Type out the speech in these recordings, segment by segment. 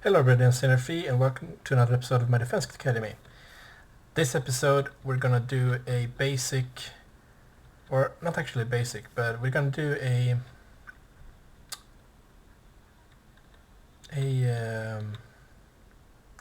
Hello everybody, I'm Seyenne93 and welcome to another episode of my Defense Academy. This episode we're gonna do a basic, or not actually basic, but we're gonna do a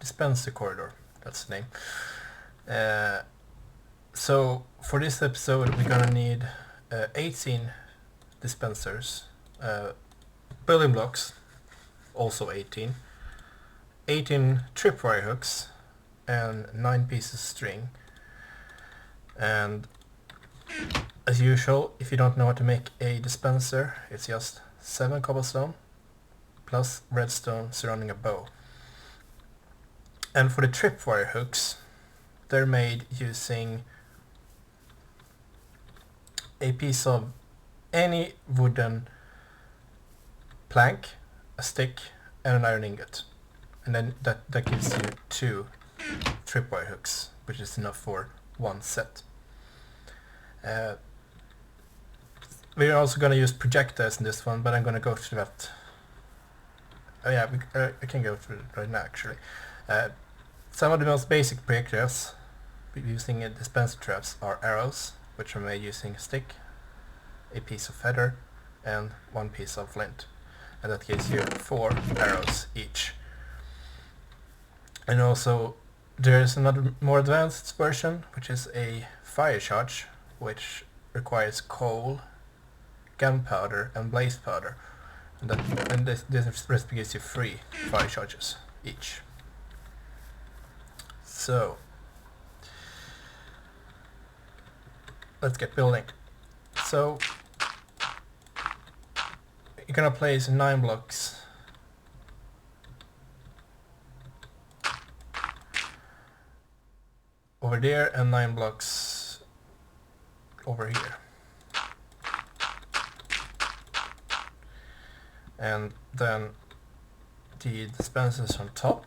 dispenser corridor, that's the name. So for this episode we're gonna need 18 dispensers, building blocks, also 18 tripwire hooks and 9 pieces of string. And as usual, if you don't know how to make a dispenser, it's just 7 cobblestone plus redstone surrounding a bow. And for the tripwire hooks, they're made using a piece of any wooden plank, a stick and an iron ingot. And then that gives you 2 tripwire hooks, which is enough for 1 set. We're also going to use projectiles in this one, but I'm going to go through that. Oh yeah, I can go through it right now actually. Some of the most basic projectiles using dispenser traps are arrows, which are made using a stick, a piece of feather and 1 piece of flint. And that gives you 4 arrows each. And also there's another more advanced version, which is a fire charge, which requires coal, gunpowder and blaze powder. And this recipe gives you 3 fire charges each. So let's get building. So you're gonna place 9 blocks over there and 9 blocks over here. And then the dispensers on top.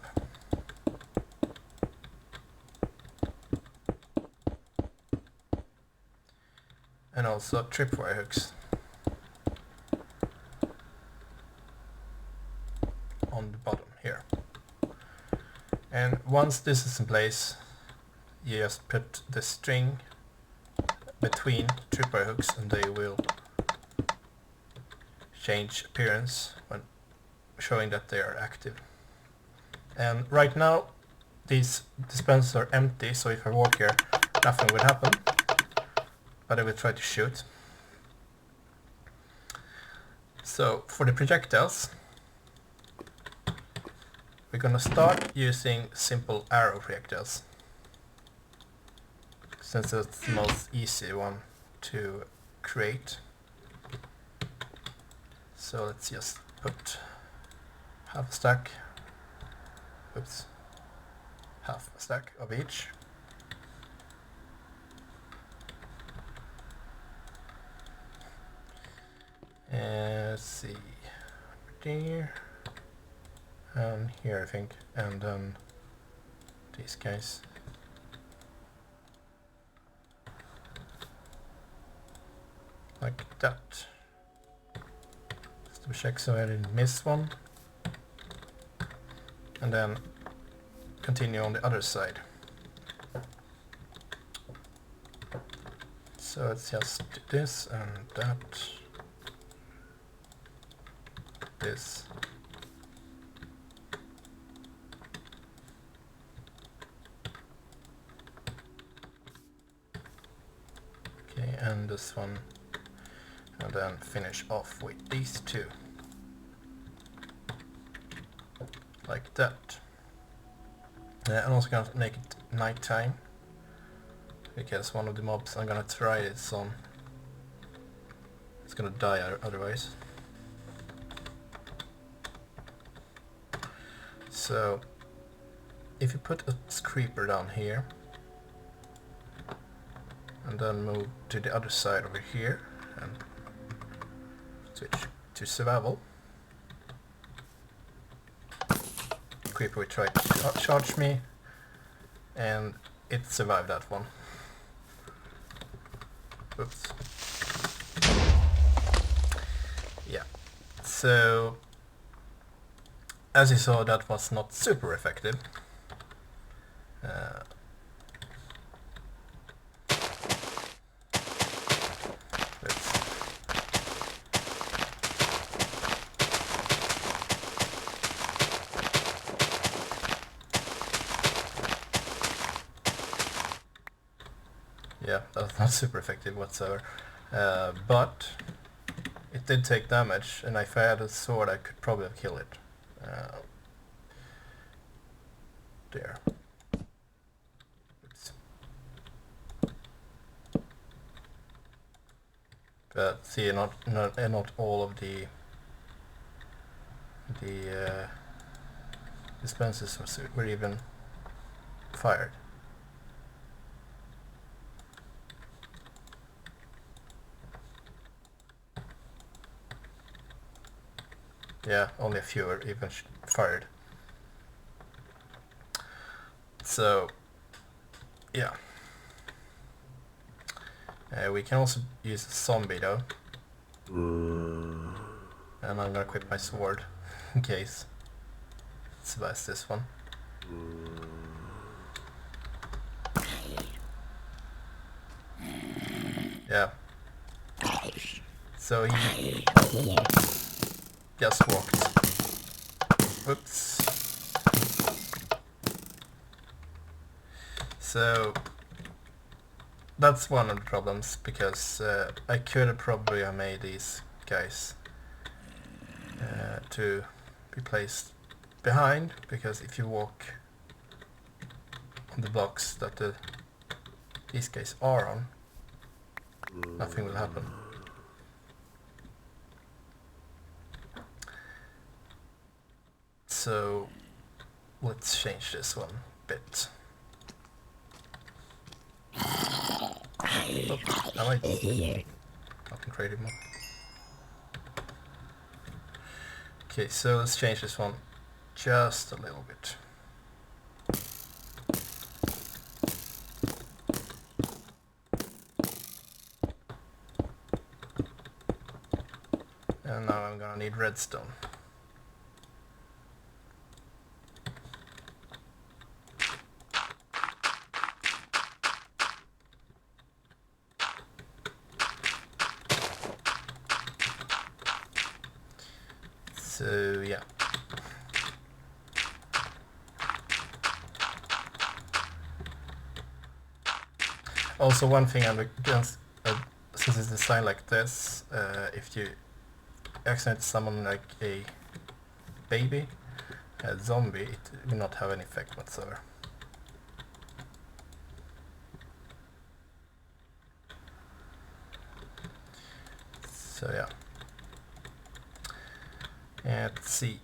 And also tripwire hooks on the bottom here. And once this is in place, you just put the string between tripwire hooks and they will change appearance when showing that they are active. And right now these dispensers are empty, so if I walk here nothing will happen, but I will try to shoot. So for the projectiles we're gonna start using simple arrow projectiles, since it's the most easy one to create. So let's just put half a stack of each. Let's see, there and here I think, and then these guys. Like that. Just to check so I didn't miss one. And then continue on the other side. So let's just do this and that. This. Okay, and this one. And then finish off with these 2. Like that. I'm also going to make it nighttime, because one of the mobs I'm going to try this on, it's going to die otherwise. So if you put a creeper down here and then move to the other side over here and switch to survival, the creeper will try to charge me and it survived that one. Oops. Yeah, so as you saw, that was not super effective. Yeah, that's not super effective whatsoever. But it did take damage, and if I had a sword I could probably have killed it. There. Oops. But see, not all of the dispensers were even fired. Yeah, only a few were even fired. So, yeah. We can also use a zombie though. And I'm gonna equip my sword in case. So that's this one. Yeah. So he just walked. Whoops. So that's one of the problems, because I could have probably have made these guys to be placed behind, because if you walk on the blocks that these guys are on, nothing will happen. So let's change this one a bit. Oh, I might not creative mode. Okay, so let's change this one just a little bit. And now I'm gonna need redstone. So yeah. Also, one thing I'm against, since it's designed like this, if you accidentally summon like a baby, a zombie, it will not have any effect whatsoever. So yeah. And let's see.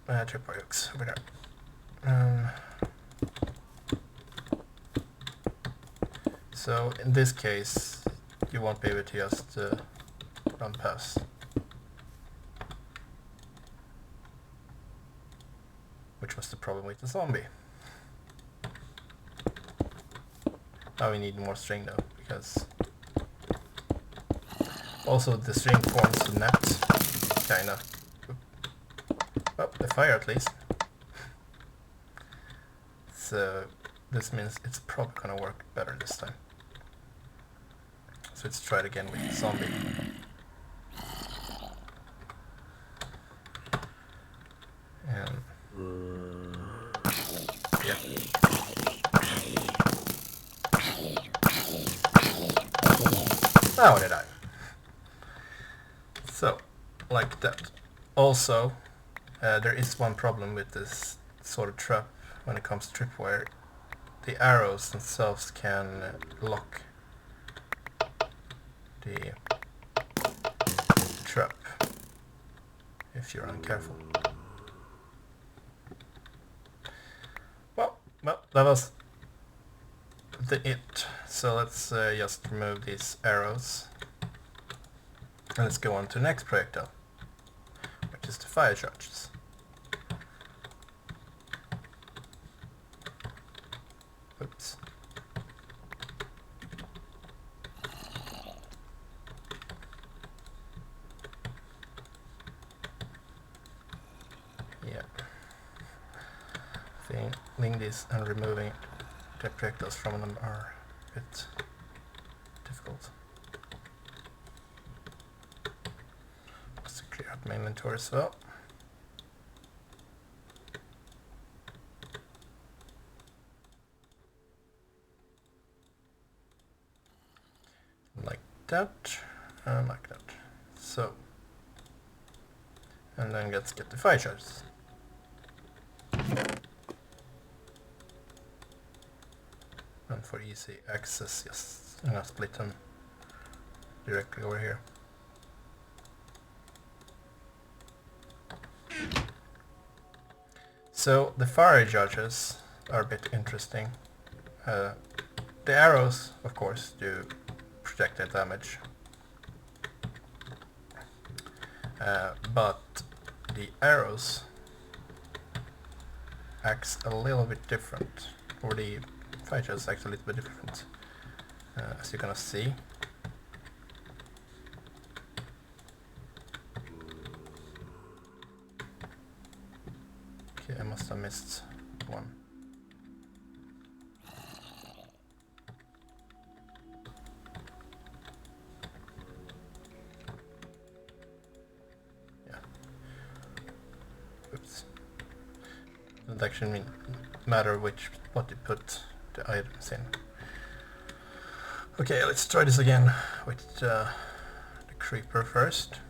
Tripwire hooks over there. So in this case, you won't be able to just run past. Which was the problem with the zombie. Now we need more string though, because also the string forms a net, kinda. Oh, the fire at least. So this means it's probably gonna work better this time. So let's try it again with the zombie. And yeah. Now did I? So, like that. Also, there is one problem with this sort of trap when it comes to tripwire. The arrows themselves can lock the trap if you're uncareful. Well, that was it. So let's just remove these arrows. And let's go on to the next projectile, which is the fire charges. Oops. Yeah. cleaning these and removing the projectiles from them are a bit difficult. Let's clear out my inventory as well. Like that, and like that. So, and then let's get the fire charges. And for easy access, yes, I'm gonna split them directly over here. So the fire charges are a bit interesting. The arrows, of course, do projectile damage, but the arrows acts a little bit different, or the fire charges acts a little bit different, as you're gonna see. Okay, I must have missed one. Yeah. Oops. Doesn't actually matter what you put the items in. Okay, let's try this again with the creeper first.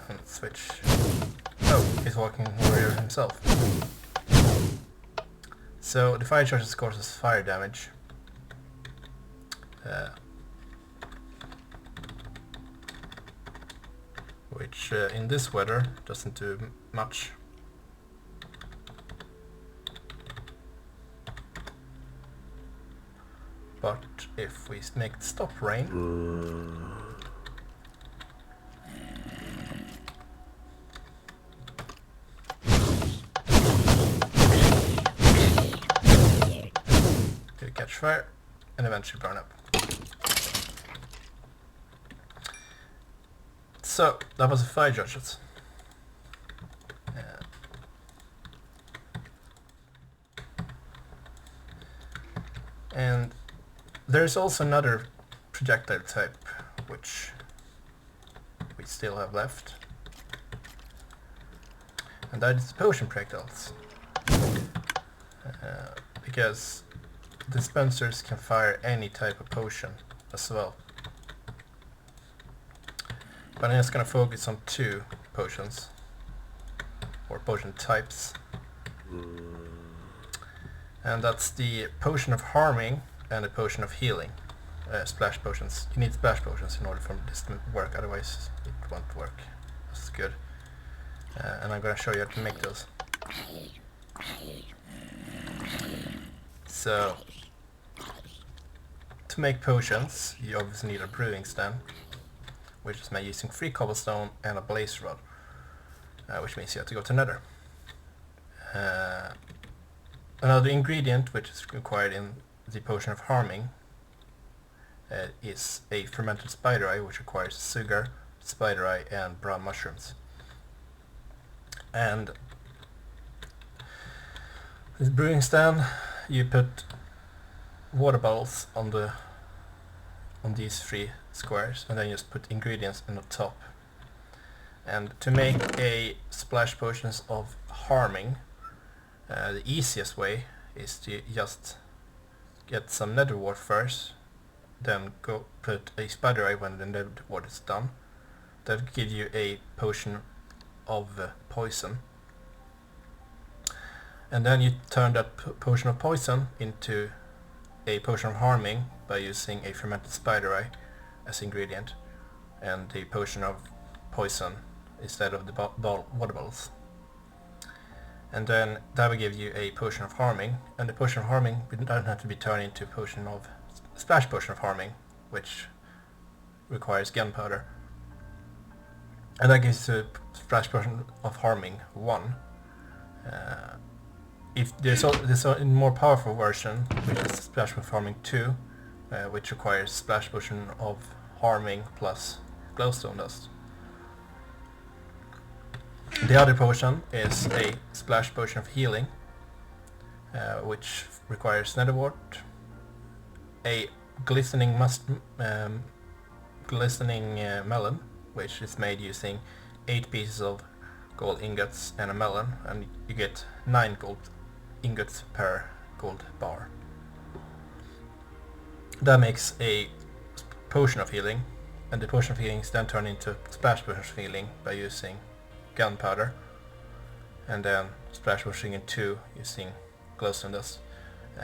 And switch. Oh, he's walking over here himself. So the fire charges causes fire damage. Which in this weather doesn't do much. But if we make it stop rain, it'll catch fire and eventually burn up. So that was the fire charges. And there's also another projectile type which we still have left, and that is potion projectiles. Because dispensers can fire any type of potion as well. But I'm just gonna focus on two potions, or potion types. And that's the potion of harming and the potion of healing. Splash potions. You need splash potions in order for this to work, otherwise it won't work. That's good. And I'm gonna show you how to make those. So, to make potions, you obviously need a brewing stand, which is made using 3 cobblestone and a blaze rod, which means you have to go to Nether. Another ingredient which is required in the potion of harming is a fermented spider eye, which requires sugar, spider eye and brown mushrooms. And this brewing stand, you put water bottles on these 3 squares, and then you just put ingredients in the top. And to make a splash potions of harming, the easiest way is to just get some nether wart first, then go put a spider eye when the nether wart is done. That will give you a potion of poison. And then you turn that potion of poison into a potion of harming by using a fermented spider eye as ingredient, and the potion of poison instead of the water bottles. And then that will give you a potion of harming, and the potion of harming doesn't have to be turned into a potion of splash potion of harming, which requires gunpowder. And that gives you a splash potion of harming 1. If there's a more powerful version, which is splash potion of harming 2, which requires splash potion of harming plus glowstone dust. The other potion is a splash potion of healing, which requires netherwort, a glistening melon, which is made using 8 pieces of gold ingots and a melon, and you get 9 gold ingots per gold bar. That makes a potion of healing, and the potion of healing is then turned into splash potion of healing by using gunpowder, and then splash potion into using glowstone dust.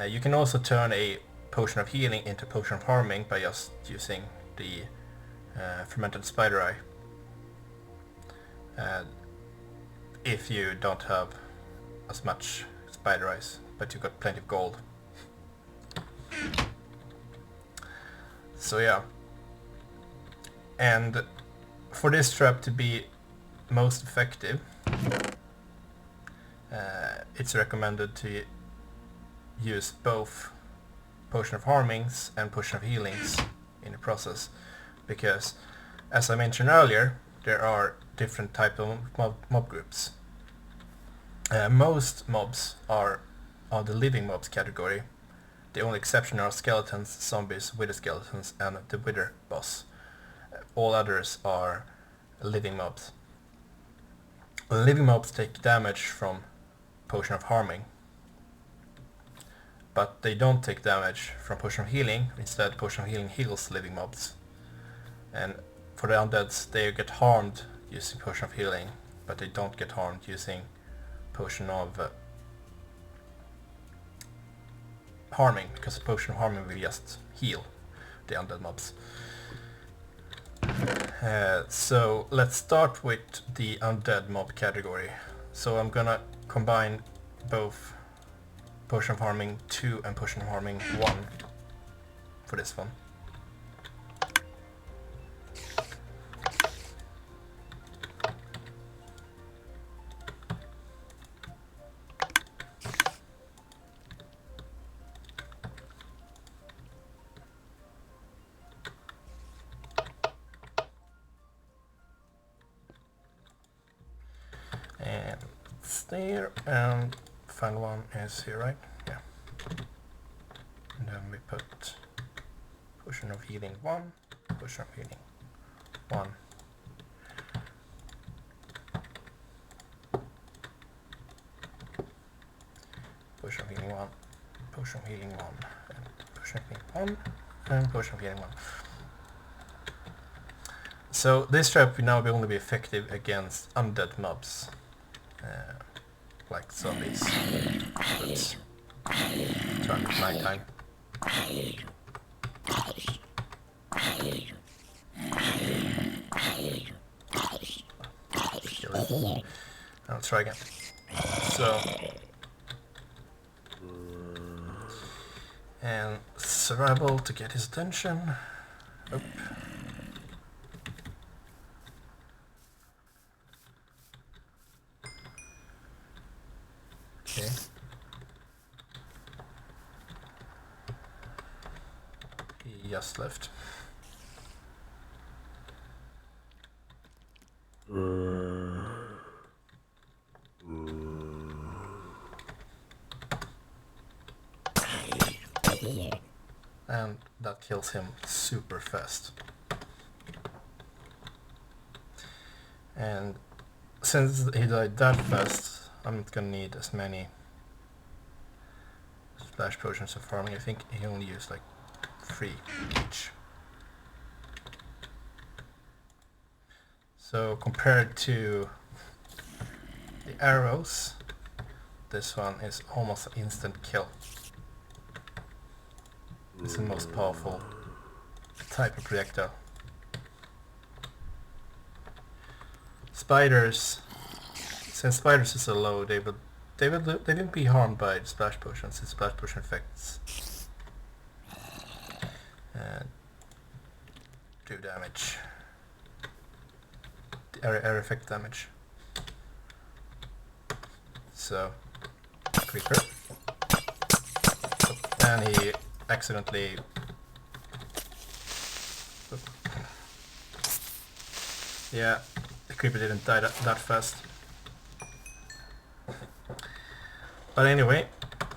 You can also turn a potion of healing into potion of harming by just using the fermented spider eye. If you don't have as much spider eyes, but you got plenty of gold. So yeah. And for this trap to be most effective, it's recommended to use both potion of harmings and potion of healings in the process, because as I mentioned earlier, there are different types of mob groups. Most mobs are on the living mobs category. The only exception are skeletons, zombies, wither skeletons, and the wither boss. All others are living mobs. Living mobs take damage from potion of harming, but they don't take damage from potion of healing. Instead, potion of healing heals living mobs. And for the undeads, they get harmed using potion of healing, but they don't get harmed using potion of harming, because potion of harming will just heal the undead mobs. So let's start with the undead mob category. So I'm gonna combine both potion of harming 2 and potion of harming 1 for this one. And it's there, and the final one is here, right? Yeah. And then we put potion of healing 1, potion of healing 1. Potion of healing 1, potion of healing 1, and potion of healing 1, and potion of healing 1. So this trap will now only be effective against undead mobs, like zombies. Let's turn to nighttime. I'll try again. So, and survival to get his attention. Oop. Okay. He just left. And that kills him super fast. And since he died that fast, I'm not gonna need as many splash potions of farming. I think he only used like 3 each. So compared to the arrows, this one is almost an instant kill. It's the most powerful type of projectile. Spiders, since spiders are so low, they will be harmed by the splash potions. It's splash potion effects do damage. The area effect damage. So creeper, and he accidentally yeah, the creeper didn't die that fast. But anyway,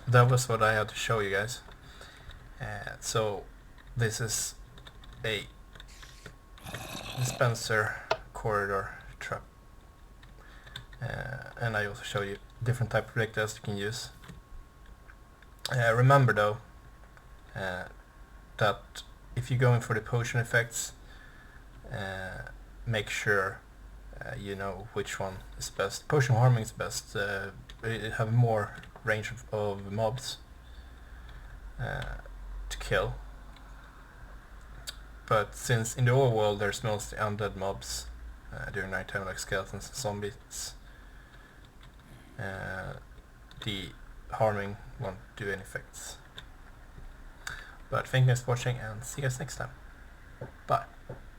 that was what I had to show you guys. So this is a dispenser corridor trap. And I also show you different type of projectiles you can use. Remember though that if you're going for the potion effects, make sure you know which one is best. Potion harming is best. It have more range of mobs to kill. But since in the overworld there's mostly undead mobs during nighttime, like skeletons and zombies, the harming won't do any effects. But thank you guys for watching and see you guys next time. Bye.